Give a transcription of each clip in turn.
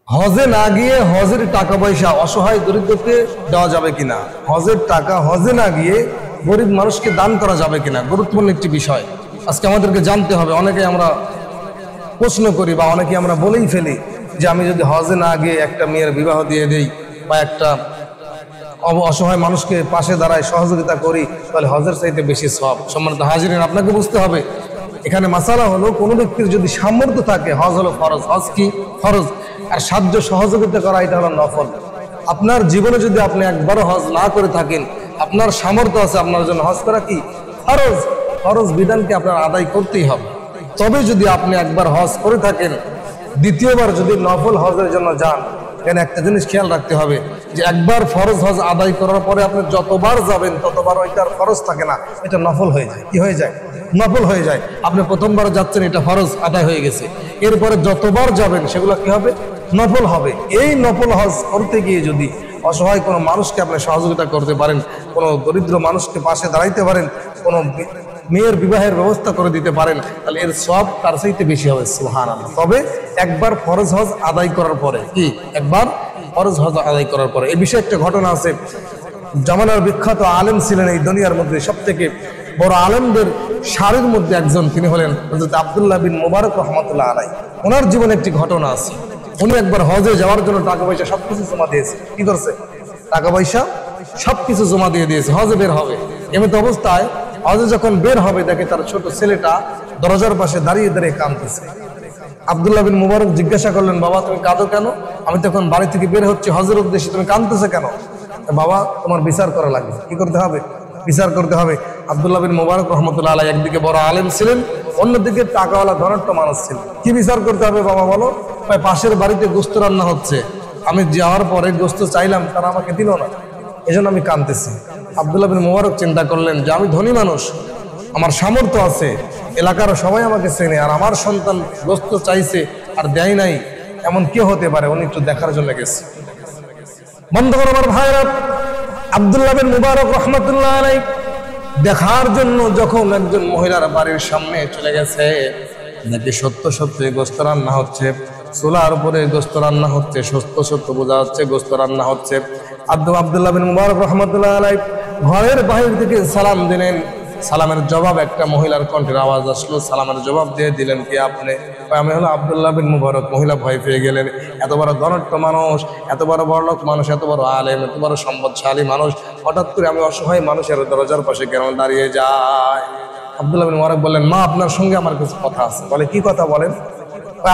হজে না গিয়ে হজের টাকা পয়সা অসহায় দরিদ্রকে দেওয়া যাবে কিনা, হজের টাকা হজে না গিয়ে গরিব মানুষকে দান করা যাবে কিনা, গুরুত্বপূর্ণ একটি বিষয় আজকে আমাদেরকে জানতে হবে। অনেকে আমরা প্রশ্ন করি বা অনেকে আমরা বলেই ফেলি যে আমি যদি হজে না গিয়ে একটা মেয়ের বিবাহ দিয়ে দেই বা একটা অসহায় মানুষকে পাশে দাঁড়ায় সহযোগিতা করি তাহলে হজের চাইতে বেশি সওয়াব। সম্মানিত হাজিরিন, আপনাকে বুঝতে হবে এখানে মাসালা হলো কোনো ব্যক্তির যদি সামর্থ্য থাকে হজ হলো ফরজ, হজ কি ফরজ, আর সাহায্য সহযোগিতা করা এটা হলো নফল। আপনার জীবনে যদি আপনি একবারও হজ না করে থাকেন, আপনার সামর্থ্য আছে আপনার জন্য হজ করা কি ফরজ, ফরজ বিধানকে আপনার আদায় করতেই হবে। তবে যদি আপনি একবার হজ করে থাকেন, দ্বিতীয়বার যদি নফল হজের জন্য যান, এখানে একটা জিনিস খেয়াল রাখতে হবে যে একবার ফরজ হজ আদায় করার পরে আপনি যতবার যাবেন ততবার ওইটার ফরজ থাকে না, এটা নফল হয়ে যায়। কি হয়ে যায়? নফল হয়ে যায়। আপনি প্রথমবার যাচ্ছেন, এটা ফরজ আদায় হয়ে গেছে, এরপরে যতবার যাবেন সেগুলো কি হবে? নফল হবে। এই নফল হজ করতে গিয়ে যদি অসহায় কোনো মানুষকে আপনি সহযোগিতা করতে পারেন, কোনো দরিদ্র মানুষকে পাশে দাঁড়াইতে পারেন, কোনো মেয়ের বিবাহের ব্যবস্থা করে দিতে পারেন, তাহলে এর সব তার চাইতে বেশি হবে। সুবহানাল্লাহ। তবে একবার ফরজ হজ আদায় করার পরে, কি একবার ফরজ হজ আদায় করার পরে, এই বিষয়ে একটা ঘটনা আছে। জামানার বিখ্যাত আলেম ছিলেন এই দুনিয়ার মধ্যে, সব থেকে বড় আলেমদের সারির মধ্যে একজন, তিনি হলেন হযরত আব্দুল্লাহ বিন মুবারক রাহমাতুল্লাহ আলাইহি। ওনার জীবনে একটি ঘটনা আছে। উনি একবার হজে যাওয়ার জন্য টাকা পয়সা সবকিছু জমা দিয়েছে। কি করছে? টাকা পয়সা সবকিছু জমা দিয়ে দিয়েছে, হজে বের হবে। এমতো অবস্থায় হজে যখন বের হবে, দেখে তার ছোট ছেলেটা দরজার পাশে দাঁড়িয়ে দাঁড়িয়ে কাঁদতেছে। আব্দুল্লাহ বিন মুবারক জিজ্ঞাসা করলেন, বাবা তুমি কাঁদো কেন? আমি তখন বাড়ি থেকে বের হচ্ছি হজের উদ্দেশ্যে, তুমি কাঁদতেছে কেন? বাবা তোমার বিচার করা লাগবে। কি করতে হবে? বিচার করতে হবে। আব্দুল্লাহ বিন মুবারক রহমতুল্লাহ আলাইহি একদিকে বড় আলেম ছিলেন, অন্যদিকে টাকাওয়ালা ধনাঢ্য মানুষ ছিলেন। কি বিচার করতে হবে বাবা বলো? পাশের বাড়িতে গোস্ত রান্না হচ্ছে, আমি যাওয়ার পরে গোস্ত চাইলাম, তারা আমাকে দিল না, এজন্য আমি কাঁদতেছি। আব্দুল্লাহ বিন মুবারক চিন্তা করলেন যে আমি ধনী মানুষ, আমার সামর্থ্য আছে, এলাকার সবাই আমাকে চেনে, আর আমার সন্তান গোস্ত চাইছে আর দেয় নাই, এমন কে হতে পারে? উনি একটু দেখার জন্য গেছে। বন্ধ করো আমার ভাইরা, আব্দুল্লাহ বিন মুবারক রহমতুল্লাহ আলাইহি দেখার জন্য যখন একজন মহিলার বাড়ির সামনে চলে গেছে, নাকি সত্য সত্য গোস্ত রান্না হচ্ছে, চুলার উপরে গোস্ত রান্না হচ্ছে, সত্য সত্য বোঝা হচ্ছে গোস্ত রান্না হচ্ছে। আব্দুল্লাহ বিন মুবারক রহমতুল্লাহ আলাইহি ঘরের বাহির থেকে সালাম দিলেন। সালামের জবাব একটা মহিলার কণ্ঠের আওয়াজ আসলো, সালামের জবাব দিয়ে দিলেন, কি আপনি? আমি হলো আব্দুল্লাহ বিন মুবারক। মহিলা ভয় পেয়ে গেলেন, এত বড় ধনাঢ্য মানুষ, এত বড় বড়লোক মানুষ, এত বড় আলেম, এত বড় সম্পদশালী মানুষ, হঠাৎ করে আমি অসহায় মানুষের দরজার পাশে কেন দাঁড়িয়ে যায়? আব্দুল্লাহ বিন মুবারক বললেন, মা আপনার সঙ্গে আমার কিছু কথা আছে। বলে, কি কথা বলেন?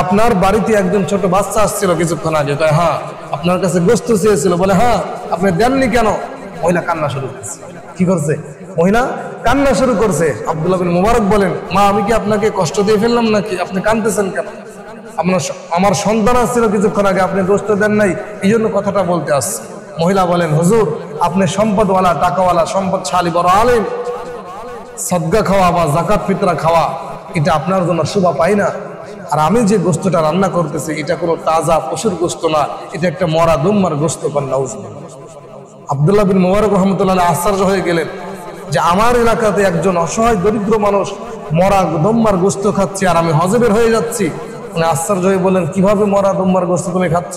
আপনার বাড়িতে একজন ছোট বাচ্চা আসছিল কিছুক্ষণ আগে। হ্যাঁ। আপনার কাছে গোস্ত চেয়েছিল। বলে, হ্যাঁ। আপনি দেননি কেন? মহিলা কান্না শুরু করছে। কি করছে? মহিলা কান্না শুরু করছে। আব্দুল্লাহ বিন মুবারক বলেন, মা আমি কি আপনাকে কষ্ট দিয়ে ফেললাম নাকি? আপনি কাঁদতেছেন কেন? আমার সন্তান আসছিল কিছুক্ষণ আগে, আপনি গোস্ত দেন নাই, এই জন্য কথাটা বলতে আসছে। মহিলা বলেন, হুজুর আপনি সম্পদওয়ালা, টাকাওয়ালা, সম্পদশালী, বড় আলেম, সদকা খাওয়া বা যাকাত ফিতরা খাওয়া এটা আপনার জন্য শোভা পায় না। আর আমি যে গোস্তটা রান্না করতেছি এটা কোনো তাজা পশুর গোস্ত না, এটা একটা মরা দুম্মার গোস্ত। আব্দুল্লাহ বিন মুবারক রহমতুল্লাহ আশ্চর্য হয়ে গেলেন যে আমার এলাকাতে একজন অসহায় দরিদ্র মানুষ মরা দুম্মার গোস্ত খাচ্ছে, আর আমি হজে বের হয়ে যাচ্ছি। উনি আশ্চর্য হয়ে বললেন, কিভাবে মরা দুম্মার গোস্ত তুমি খাচ্ছ?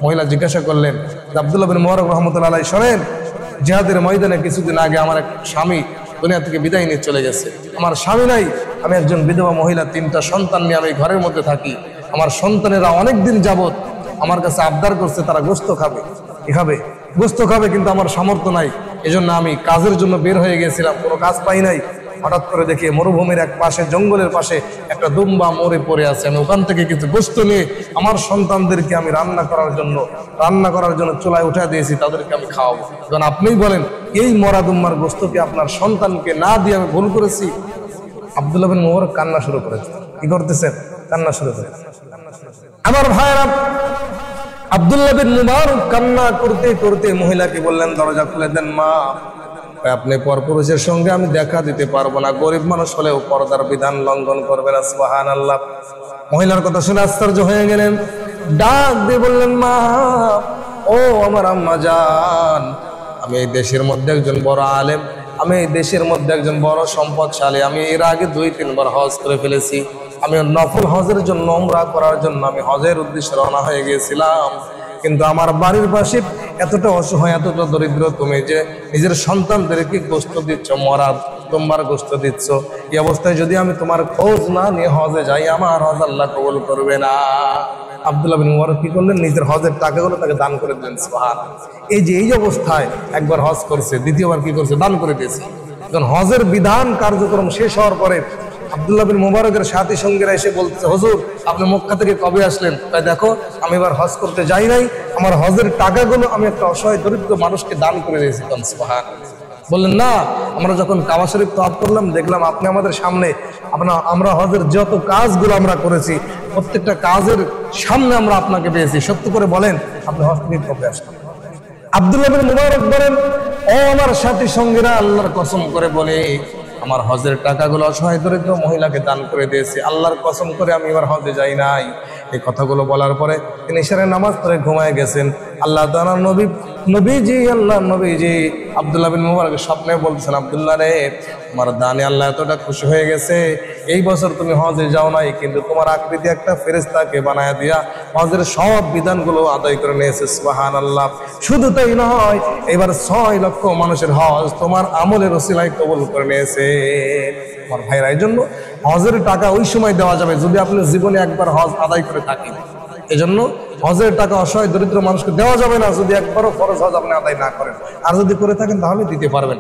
মহিলা জিজ্ঞাসা করলেন, আব্দুল্লাহ বিন মুবারক রহমতুল্লাহ আলাইহি শোনেন, জিহাদের ময়দানে কিছুদিন আগে আমার এক স্বামী দুনিয়া থেকে বিদায় নিয়ে চলে গেছে। আমার স্বামী নাই, আমি একজন বিধবা মহিলা, 3টা সন্তান নিয়ে আমি ঘরের মধ্যে থাকি। আমার সন্তানেরা অনেকদিন যাবত আমার কাছে আবদার করছে তারা গোস্ত খাবে, এভাবে গোস্ত খাবে, কিন্তু আমার সামর্থ্য নাই। এজন্য আমি কাজের জন্য বের হয়ে গেছিলাম, কোনো কাজ পাই নাই। হঠাৎ করে দেখি মরুভূমির এক পাশে, জঙ্গলের পাশে একটা দুম্বা মরে পড়ে আছে। আমি ওখান থেকে কিছু গোস্ত নিয়ে আমার সন্তানদেরকে আমি রান্না করার জন্য চুলায় উঠে দিয়েছি, তাদেরকে আমি খাওয়াবো। কারণ আপনিই বলেন, এই মরা দুম্বার গোস্তকে আপনার সন্তানকে না দিয়ে আমি ভুল করেছি? আব্দুল্লাহ বিন মুবারক কান্না শুরু করেছে। কি করতেছেন? কান্না শুরু করেছে। আমার ভাইরা, আব্দুল্লাহ বিন মুবারক কান্না করতে করতে মহিলাকে বললেন, দরজা খুলে দেন মা, আপনি পরপুরুষের সঙ্গে আমি দেখা দিতে পারবো না, গরিব মানুষ হলেও পর্দার বিধান লঙ্ঘন করবে না। সুবহানাল্লাহ। মহিলার কথা শুনে আশ্চর্য হয়ে গেলেন, ডাক দিয়ে বললেন, মা, ও আমার আম্মা জান, আমি এই দেশের মধ্যে একজন বড় আলেম, আমি এই দেশের মধ্যে একজন বড় সম্পদশালী, আমি এর আগে 2-3 বার হজ করে ফেলেছি। আমি নফল হজের জন্য, উমরা করার জন্য আমি হজের উদ্দেশ্যে রওনা হয়ে গিয়েছিলাম, কিন্তু আমার বাড়ির পাশে এতটা অসহায়, এতটা দরিদ্র, তুমি যে নিজের সন্তানদেরকে গোশত দিচ্ছ, মরার তোমার গোশত দিচ্ছ, এই অবস্থায় যদি আমি তোমার খোঁজ না নিয়ে হজে যাই, আমার হজ আল্লাহ কবুল করবে না। আব্দুল্লাহ বিন মুবারক কি করলেন? নিজের হজের টাকাগুলো তাকে দান করে দিলেন। সুবহানাল্লাহ। এই অবস্থায় একবার হজ করছে, দ্বিতীয়বার কি করছে? দান করে দিয়েছে। যখন হজের বিধান কার্যক্রম শেষ হওয়ার পরে আব্দুল্লাহ বিন মুবারকের সাথী সঙ্গীরা এসে বলতেছে, হুজুর আপনি মক্কা থেকে কবে আসলেন? তাই দেখো আমি এবার হজ করতে যাই নাই, আমার হজের টাকাগুলো আমি একটা অসহায় দরিদ্র মানুষকে দান করে দিয়েছি। সুবহানাল্লাহ। বললেন, না, আমরা যখন কাবা শরীফ তওয়াফ করলাম, দেখলাম আপনি আমাদের সামনে, আমরা হজের যত কাজগুলো আমরা করেছি প্রত্যেকটা কাজের সামনে আমরা আপনাকে পেয়েছি, সত্য করে বলেন আপনি হজ থেকে কবে আসলেন? আব্দুল্লাহ বিন মুবারক বলেন, ও আমার সাথী সঙ্গীরা, আল্লাহর কসম করে বলে আমার হজের টাকাগুলো অসহায় দরিদ্র মহিলাকে দান করে দিয়েছি, আল্লাহর কসম করে আমি এবার হজে যাই নাই। এই কথাগুলো বলার পরে তিনি ইশারায় নামাজ পড়ে ঘুমায় গেছেন। আল্লাহ তাআলার নবীজি আব্দুল্লাহ বিন মুবারকের স্বপ্নে বলছেন, আব্দুল্লাহ রে, তোমার দানে আল্লাহ এতটা খুশি হয়ে গেছে, এই বছর তুমি হজে যাও নাই, কিন্তু তোমার আকৃতি একটা ফেরেশতাকে বানায় দিয়া হজের সব বিধানগুলো আদায় করে নিয়েছে। সুবহানাল্লাহ। শুধু তাই নয়, এবার 6 লক্ষ মানুষের হজ তোমার আমলের ওসিলায় কবুল করে নিয়েছে। আমার ভাইরা, এই জন্য হজের টাকা ওই সময় দেওয়া যাবে যদি আপনি জীবনে একবার হজ আদায় করে থাকেন। এই জন্য হজের টাকা অসহায় দরিদ্র মানুষকে দেওয়া যাবে না যদি একবারও ফরজ হজ আপনি আদায় না করেন, আর যদি করে থাকেন তাহলে দিতে পারবেন।